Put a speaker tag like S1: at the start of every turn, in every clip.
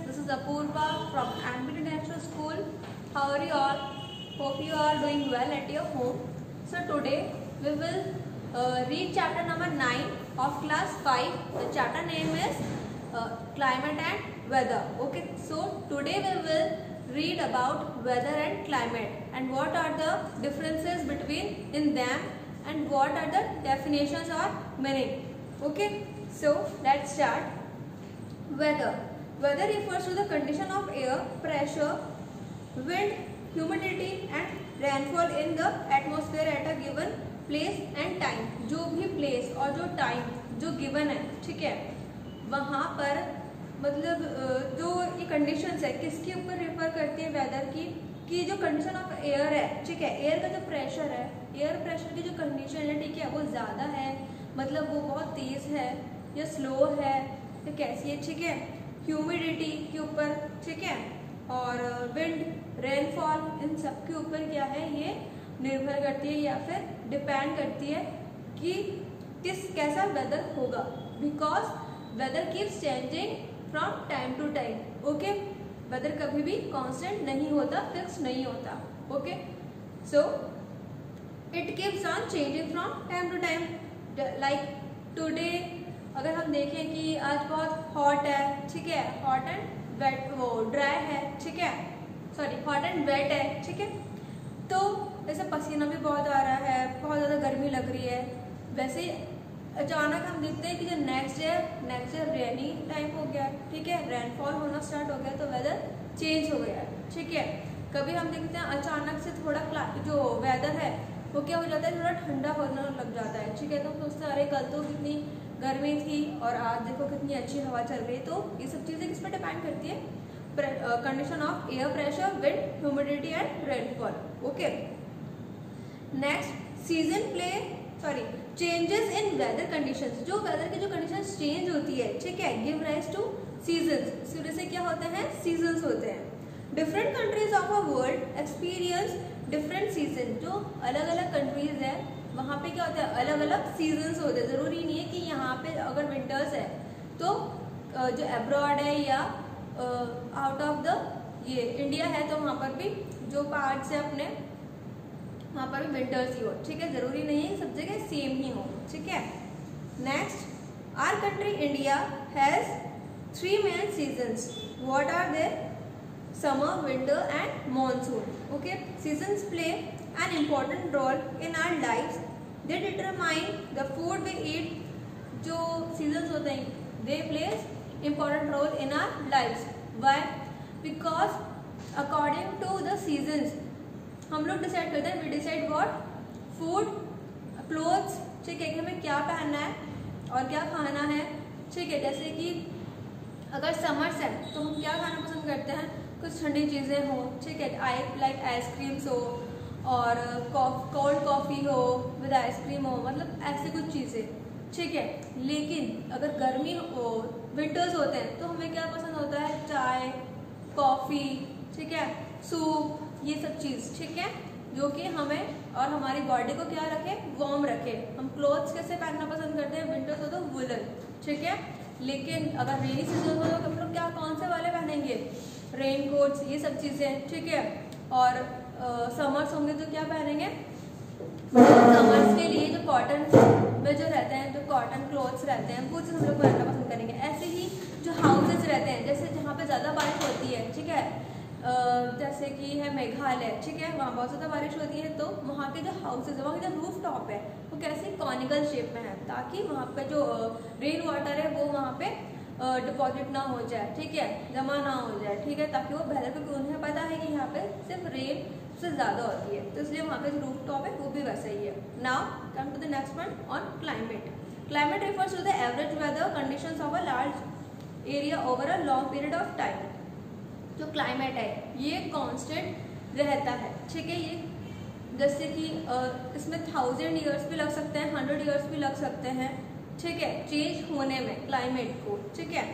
S1: This is Apurva from Ambit International School. How are you all? Hope you are doing well at your home. So today we will read chapter number 9 of class 5. The chapter name is Climate and Weather. Okay. So today we will read about weather and climate and what are the differences between in them and what are the definitions or meaning. Okay. So let's start. Weather. Weather refers to the condition of air, pressure, wind, humidity and rainfall in the atmosphere at a given place and time. जो भी place और जो time जो given है, ठीक है, वहाँ पर मतलब जो ये conditions है किसके ऊपर refer करती है weather की, कि जो condition of air है, ठीक है, air का जो pressure है, air pressure की जो condition है, ठीक है, वो ज़्यादा है, मतलब वो बहुत तेज़ है या स्लो है तो कैसी है, ठीक है, ह्यूमिडिटी के ऊपर, ठीक है, और विंड, रेनफॉल, इन सब के ऊपर क्या है ये निर्भर करती है या फिर डिपेंड करती है कि कैसा वेदर होगा, because weather keeps changing from time to time. Okay, weather कभी भी कांस्टेंट नहीं होता, फिक्स नहीं होता. Okay, so it keeps on changing from time to time. Like today अगर हम देखें कि आज बहुत हॉट है, ठीक है, हॉट एंड वेट, वो ड्राई है, ठीक है, सॉरी हॉट एंड वेट है, ठीक है, तो जैसे पसीना भी बहुत आ रहा है, बहुत ज़्यादा गर्मी लग रही है. वैसे अचानक हम देखते हैं कि जो नेक्स्ट डे रेनी टाइम हो गया, ठीक है, रेनफॉल होना स्टार्ट हो गया, तो वेदर चेंज हो गया है, ठीक है. कभी हम देखते हैं अचानक से थोड़ा जो वेदर है वो क्या हो जाता है, थोड़ा ठंडा होने लग जाता है, ठीक है, तो हम सोचते हैं अरे कल तो कितनी गर्मी थी और आज देखो कितनी अच्छी हवा चल रही है. तो ये सब चीज़ें किस पर डिपेंड करती है, condition of air pressure, wind, humidity and rainfall. Okay, next season play changes in weather conditions. जो वेदर की जो कंडीशंस चेंज होती है, ठीक है, गिव राइज टू सीजन्स. इस वजह से क्या होते हैं, सीजन्स होते हैं. Different countries of a world experience different season. जो अलग अलग कंट्रीज है वहाँ पे क्या होता है, अलग अलग सीजन्स होते हैं. ज़रूरी नहीं है कि यहाँ पे अगर विंटर्स है तो जो अब्रॉड है या आउट ऑफ द ये इंडिया है तो वहाँ पर भी जो पार्ट्स है अपने वहाँ पर भी विंटर्स ही हो, ठीक है, ज़रूरी नहीं है सब जगह सेम ही हो, ठीक है. Next, our country India has 3 main seasons. What are they? Summer, winter and monsoon. Okay, seasons play an important role in our lives. They determine the food we eat. जो seasons होते हैं they plays important role in our lives. Why? Because according to the seasons हम लोग decide करते हैं, we decide what food, clothes, ठीक है, कि हमें क्या पहनना है और क्या खाना है, ठीक है. जैसे कि अगर समर्स है तो हम क्या खाना पसंद करते हैं, कुछ ठंडी चीज़ें हो, ठीक है, लाइक आइसक्रीम्स हो और कोल्ड कॉफ़ी हो विद आइसक्रीम हो, मतलब ऐसी कुछ चीज़ें, ठीक है. लेकिन अगर गर्मी हो, विंटर्स होते हैं तो हमें क्या पसंद होता है, चाय, कॉफ़ी, ठीक है, सूप, ये सब चीज़, ठीक है, जो कि हमें और हमारी बॉडी को क्या रखे, वार्म रखे. हम क्लोथ्स कैसे पहनना पसंद करते हैं, विंटर्स हो तो वुलन, ठीक है. लेकिन अगर रेनी सीजन हो तो हम लोग क्या कौन से वाले पहनेंगे, रेन कोट्स, ये सब चीज़ें, ठीक है. और समर्स होंगे तो क्या पहनेंगे, समर्स के लिए जो कॉटन में जो रहते हैं, जो कॉटन क्लॉथ्स रहते हैं वो चीज़ हम लोग पहनना पसंद करेंगे. ऐसे ही जो हाउसेज रहते हैं, जैसे जहाँ पे ज़्यादा बारिश होती है, ठीक है, जैसे कि है मेघालय, ठीक है, वहाँ बहुत ज़्यादा बारिश होती है, तो वहाँ के जो हाउसेज है, वहाँ के जो रूफ टॉप है वो कैसे कॉनिकल शेप में है, ताकि वहाँ पे जो रेन वाटर है वो वहाँ पे डिपॉजिट ना हो जाए, ठीक है, जमा ना हो जाए, ठीक है, ताकि वो बेहतर, क्योंकि उन्हें पता है कि यहाँ पे सिर्फ रेन से ज़्यादा होती है, तो इसलिए वहाँ पे जो रूफ टॉप है वो भी वैसा ही है. Now come to the next point on climate. Climate refers to the average weather conditions of a large area over a long period of time. जो क्लाइमेट है ये कांस्टेंट रहता है, ठीक है. ये जैसे कि इसमें 1000 ईयर्स भी लग सकते हैं, 100 ईयर्स भी लग सकते हैं, ठीक है, चेंज होने में क्लाइमेट को, ठीक है.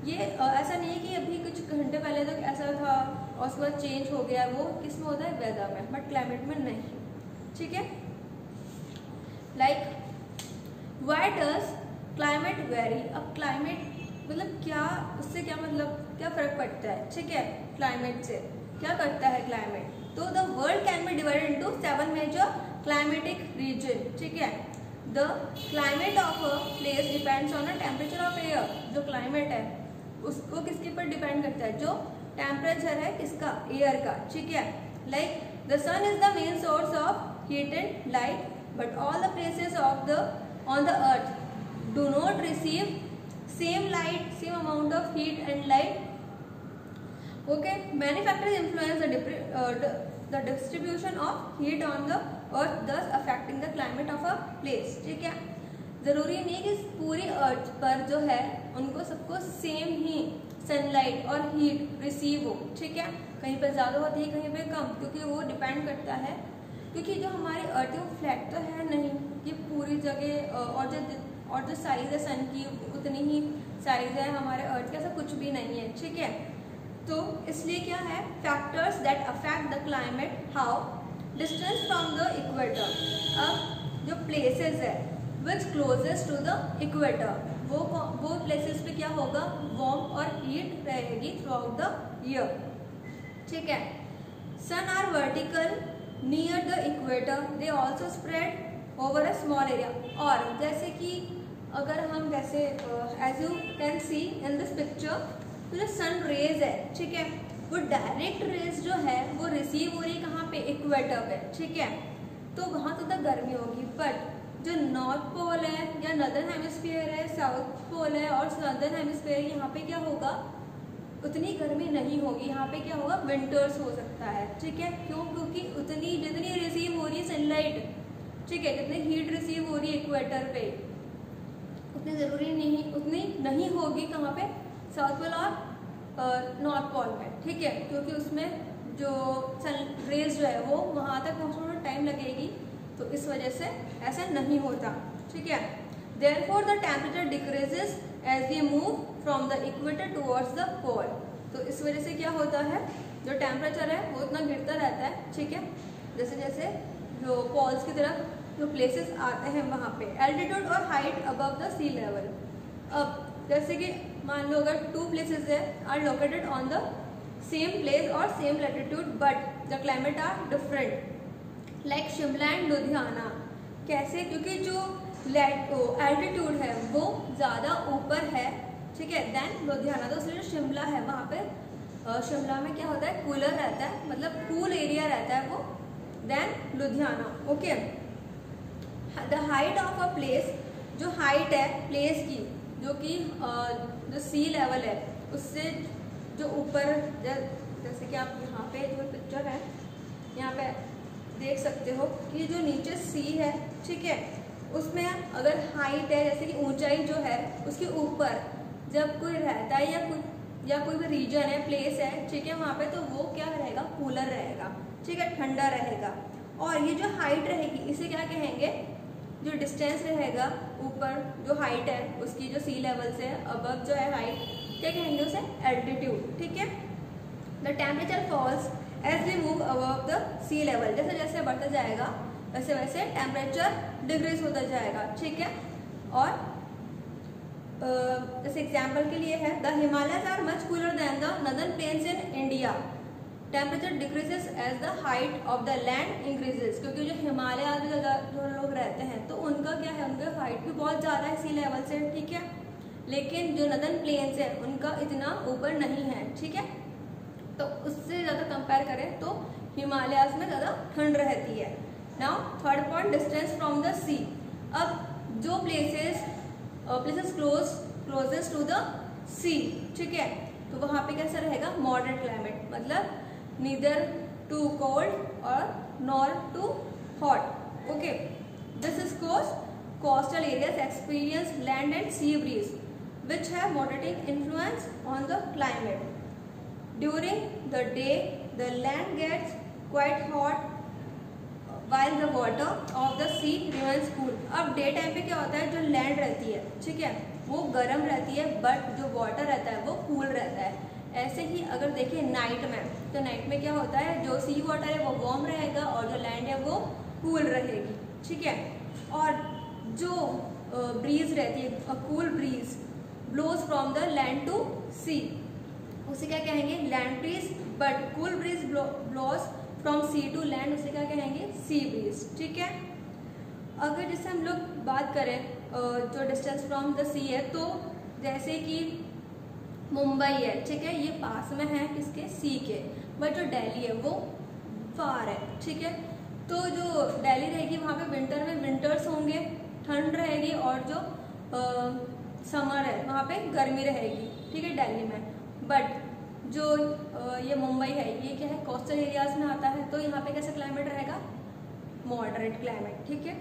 S1: ये ऐसा नहीं है कि अभी कुछ घंटे पहले तक ऐसा था और उसके बाद चेंज हो गया, वो किस में होता है, वेदर में, बट क्लाइमेट में नहीं, ठीक है. Like why does climate very. अब क्लाइमेट मतलब क्या उससे क्या मतलब क्या फर्क पड़ता है, ठीक है, क्लाइमेट से क्या करता है क्लाइमेट। तो the world can be divided into 7 major climatic region, ठीक है। The climate of a place depends on the temperature of air. जो क्लाइमेट है उसको किसके ऊपर डिपेंड करता है, जो टेम्परेचर है किसका, एयर का, ठीक है। Like the sun is the main source of heat and light, but all the places of the on the earth do not receive same light, same amount of heat and light. Okay, many factors influence the distribution of heat on the earth, thus affecting the climate of a place, ठीक है। जरूरी नहीं कि पूरी अर्थ पर जो है उनको सबको सेम ही सनलाइट और हीट रिसीव हो, ठीक है। कहीं पर ज़्यादा होती है, कहीं पर कम, क्योंकि वो डिपेंड करता है, क्योंकि जो हमारी अर्थ है वो फ्लैट तो है नहीं कि पूरी जगह, और जो साइज़ है सन की उतनी ही साइज़ है हमारे अर्थ का, ऐसा कुछ भी नहीं है, ठीक है। तो इसलिए क्या है, factors that affect the climate, how distance from the equator. अब जो प्लेसेस है विच क्लोजेस्ट टू द इक्वेटर, वो प्लेसेस पे क्या होगा, वार्म और हीट रहेगी थ्रू आउट द ईयर, ठीक है। Sun are vertical near the equator, they also spread over a small area. और जैसे कि अगर हम जैसे as you can see in this picture, तो जो सन रेज है, ठीक है, वो डायरेक्ट रेज जो है वो रिसीव हो रही है कहाँ पे, इक्वेटर पे, ठीक है। तो वहाँ तो तक गर्मी होगी, बट जो नॉर्थ पोल है या नदर्न हेमिस्फीयर है, साउथ पोल है और सदर्न हेमिस्फीयर, यहाँ पे क्या होगा, उतनी गर्मी नहीं होगी, यहाँ पे क्या होगा, विंटर्स हो सकता है, ठीक है। क्यों, क्योंकि उतनी जितनी रिसीव हो रही है सनलाइट, ठीक है, जितनी हीट रिसीव हो रही है इक्वेटर पे, उतनी नहीं होगी कहाँ पे, साउथ पोल और नॉर्थ पोल में, ठीक है, क्योंकि उसमें जो सन रेज जो है वो वहाँ तक पहुँचने में टाइम लगेगी, तो इस वजह से ऐसा नहीं होता, ठीक है। Therefore the temperature decreases as we move from the equator towards the pole. तो इस वजह से क्या होता है, जो टेम्परेचर है वो उतना गिरता रहता है, ठीक है, जैसे जैसे जो पोल्स की तरफ जो प्लेसेस आते हैं वहाँ पे। एल्टीट्यूड और height above the sea level. अब जैसे कि मान लो अगर 2 प्लेसेस है are located on the same place और same latitude, but the climate are different, like Shimla and Ludhiana. कैसे, क्योंकि जो एल्टीट्यूड है वो ज़्यादा ऊपर है, ठीक है, देन लुधियाना। तो इसलिए शिमला है वहाँ पे शिमला में क्या होता है, कूलर रहता है, मतलब कूल एरिया रहता है वो, then Ludhiana, okay. The height of a place, जो हाइट है प्लेस की, जो कि जो सी लेवल है उससे जो ऊपर, जैसे कि आप यहाँ पे जो पिक्चर है यहाँ पे देख सकते हो कि जो नीचे सी है, ठीक है, उसमें अगर हाइट है, जैसे कि ऊंचाई जो है उसके ऊपर जब कोई रहता है या कोई भी रीजन है, प्लेस है, ठीक है, वहाँ पे तो वो क्या रहेगा, कूलर रहेगा, ठीक है, ठंडा रहेगा। और ये जो हाइट रहेगी इसे क्या कहेंगे, जो डिस्टेंस रहेगा ऊपर जो हाइट है उसकी, जो सी लेवल से अबव जो है हाइट, क्या कहेंगे उसे, एल्टीट्यूड, ठीक है। The temperature falls as we move above the sea level. जैसे जैसे बढ़ता जाएगा वैसे वैसे टेम्परेचर डिक्रीज होता जाएगा, ठीक है। और जैसे एग्जाम्पल के लिए है, the Himalayas are much cooler than the northern plains in India, temperature decreases as the height of the land increases. क्योंकि जो हिमालय आदि जगह जो लोग रहते हैं तो उनका क्या है, उनका हाइट भी बहुत ज़्यादा है सी लेवल से, ठीक है, लेकिन जो नदर्न प्लेन्स है उनका इतना ऊपर नहीं है, ठीक है। तो उससे ज़्यादा कंपेयर करें तो हिमालयाज में ज़्यादा ठंड रहती है। Now third point, distance from the sea. अब जो places closest to the sea, ठीक है, तो वहाँ पे कैसा रहेगा, मॉडरेट क्लाइमेट, मतलब नीदर टू कोल्ड और nor too hot, okay. This is coastal areas experience land and sea breeze which have moderating influence on the climate. During the day, the land gets quite hot while the water of the sea remains cool. अब day time पे क्या होता है, जो land रहती है, ठीक है, वो गर्म रहती है, बट जो वाटर रहता है वो कूल रहता है। ऐसे ही अगर देखिए नाइट में, तो नाइट में क्या होता है, जो सी वाटर है वो वार्म रहेगा और जो लैंड है वो कूल रहेगी, ठीक है। और जो ब्रीज रहती है, cool breeze blows from the land to sea, उसे क्या कहेंगे land breeze. But cool breeze blows from sea to land, उसे क्या कहेंगे सी ब्रीज। ठीक है, अगर जैसे हम लोग बात करें जो डिस्टेंस फ्रॉम द सी है, तो जैसे कि मुंबई है, ठीक है, ये पास में है किसके सी के, बट जो दिल्ली है वो फार है। ठीक है, तो जो दिल्ली रहेगी वहाँ पे विंटर में विंटर्स होंगे, ठंड रहेगी, और जो समर है वहाँ पे गर्मी रहेगी। ठीक है, दिल्ली में। बट जो ये मुंबई है, ये क्या है कोस्टल एरियाज में आता है, तो यहाँ पे कैसा क्लाइमेट रहेगा मॉडरेट क्लाइमेट। ठीक है,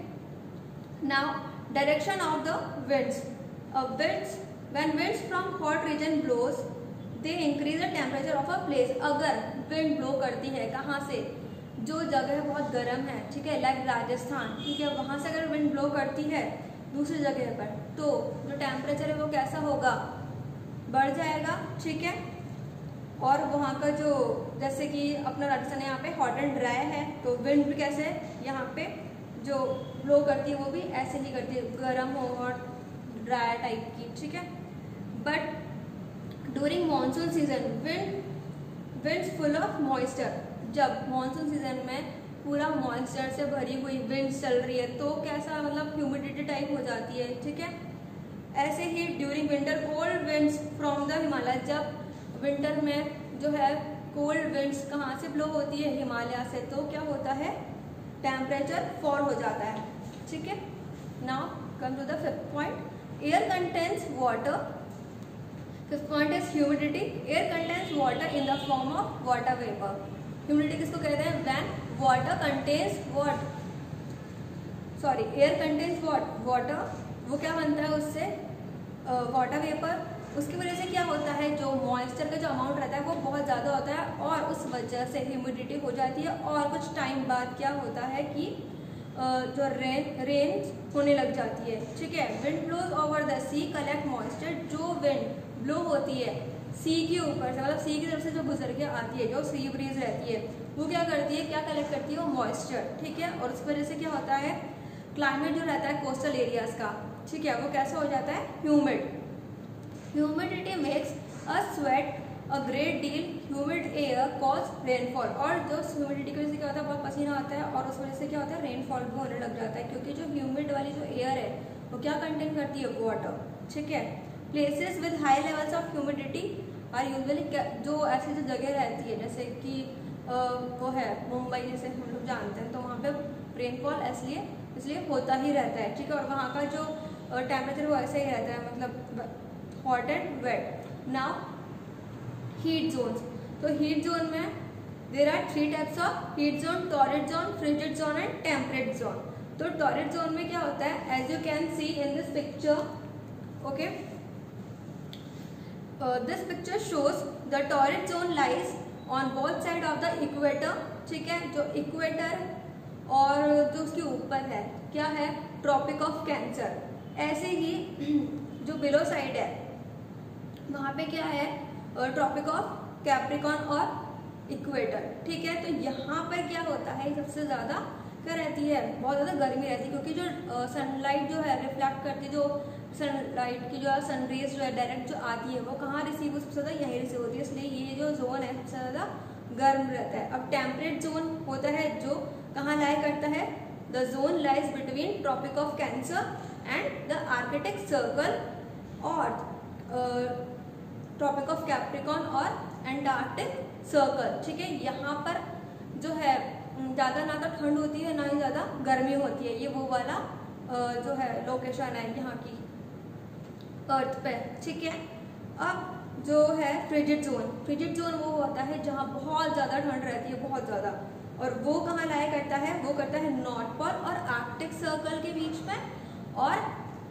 S1: now direction of the winds. When winds from hot region blows, they increase the temperature of a place. अगर wind blow करती है कहाँ से, जो जगह बहुत गर्म है, ठीक है, लाइक राजस्थान, ठीक है, वहाँ से अगर wind blow करती है दूसरी जगह पर, तो जो टेम्परेचर है वो कैसा होगा, बढ़ जाएगा। ठीक है, और वहाँ का जो जैसे कि अपना राजस्थान यहाँ पे हॉट एंड ड्राई है, तो विंड भी कैसे है यहाँ पे जो ब्लो करती है वो भी ऐसे ही करती है, गर्म हो और ड्राई टाइप की। ठीक है, but during monsoon season winds full of moisture, जब मानसून सीजन में पूरा मॉइस्चर से भरी हुई विंड्स चल रही है तो कैसा मतलब ह्यूमिडिटी टाइप हो जाती है। ठीक है, ऐसे ही during winter cold winds from the Himalaya, जब विंटर में जो है कोल्ड विंड्स कहाँ से ब्लो होती है हिमालय से, तो क्या होता है टेम्परेचर फॉल हो जाता है। ठीक है, now come to the fifth point, air contains water. Fifth point is humidity. Air contains water in the form of water vapour. Humidity किसको कहते हैं, when water contains air contains water, वो क्या बनता है उससे वाटर वेपर। उसकी वजह से क्या होता है, जो मॉइस्चर का जो अमाउंट रहता है वो बहुत ज़्यादा होता है, और उस वजह से ह्यूमिडिटी हो जाती है, और कुछ टाइम बाद क्या होता है कि जो रेन होने लग जाती है। ठीक है, wind blows over the sea collect moisture. जो विंड ब्लो होती है सी के ऊपर से, मतलब सी की तरफ से जो गुजर के आती है, जो सी ब्रीज रहती है, वो क्या करती है, क्या कलेक्ट करती है, वो मॉइस्चर। ठीक है, और उस वजह से क्या होता है क्लाइमेट जो रहता है कोस्टल एरियाज का, ठीक है, वो कैसा हो जाता है humid. Humidity makes a sweat a great deal, humid air cause rainfall. और जो ह्यूमिडिटी की वजह से क्या होता है बहुत पसीना आता है, और उस वजह से क्या होता है रेनफॉल भी होने लग जाता है, क्योंकि जो ह्यूमिड वाली जो एयर है वो क्या कंटेन करती है वाटर। ठीक है, places with high levels of humidity are usually, जो ऐसी जो जगह रहती है जैसे कि वो है मुंबई जैसे हम लोग जानते हैं, तो वहाँ पे रेनफॉल इसलिए होता ही रहता है। ठीक है, और वहाँ का जो टेम्परेचर वो ऐसे ही रहता है, मतलब hot and wet. Now heat zones. तो हीट जोन में there are 3 types of heat zone, torrid zone, frigid zone and temperate zone. तो टॉरिड जोन में क्या होता है, as you can see in this picture, okay, this picture shows the torrid zone lies on both side of the equator. ठीक है, जो equator और जो उसके ऊपर है क्या है ट्रॉपिक ऑफ कैंसर। ऐसे ही जो बिलो साइड है वहाँ पे क्या है ट्रॉपिक ऑफ कैप्रिकॉन और इक्वेटर। ठीक है, तो यहाँ पर क्या होता है सबसे ज़्यादा क्या रहती है, बहुत ज़्यादा गर्मी रहती है, क्योंकि जो सनलाइट जो है रिफ्लेक्ट करती है, जो सनलाइट की जो सनरेज जो है डायरेक्ट जो आती है वो कहाँ रिसीव हो, सबसे ज़्यादा यहीं रिसीव होती है, इसलिए ये जो जोन है सबसे ज़्यादा गर्म रहता है। अब टेम्परेट जोन होता है जो कहाँ लाई करता है, the zone lies between tropic of cancer and the arctic circle, और ट्रॉपिक ऑफ कैप्रिकॉन और एंटार्क्टिक सर्कल। ठीक है, यहाँ पर जो है ज़्यादा ना तो ठंड होती है ना ही ज़्यादा गर्मी होती है, ये वो वाला जो है लोकेशन है यहाँ की अर्थ पे। ठीक है, अब जो है फ्रिजिड जोन वो होता है जहाँ बहुत ज़्यादा ठंड रहती है, बहुत ज़्यादा, और वो कहाँ लाया करता है, वो करता है नॉर्थ पोल और आर्कटिक सर्कल के बीच में, और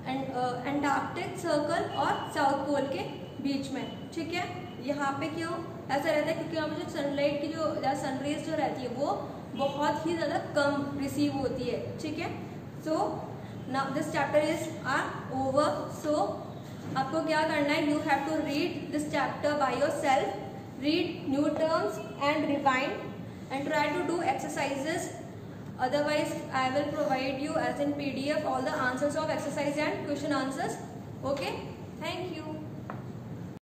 S1: एंटार्क्टिक सर्कल और साउथ पोल के बीच में। ठीक है, यहाँ पे क्यों ऐसा रहता है, क्योंकि यहाँ पे जो सनलाइट की जो सनरेज जो रहती है वो बहुत ही ज़्यादा कम रिसीव होती है। ठीक है, so now this chapter is are over. So आपको क्या करना है, you have to read this chapter by yourself, read new terms and rewind and try to do exercises. Otherwise I will provide you as in PDF all the answers of exercise and question answers. Okay, thank you.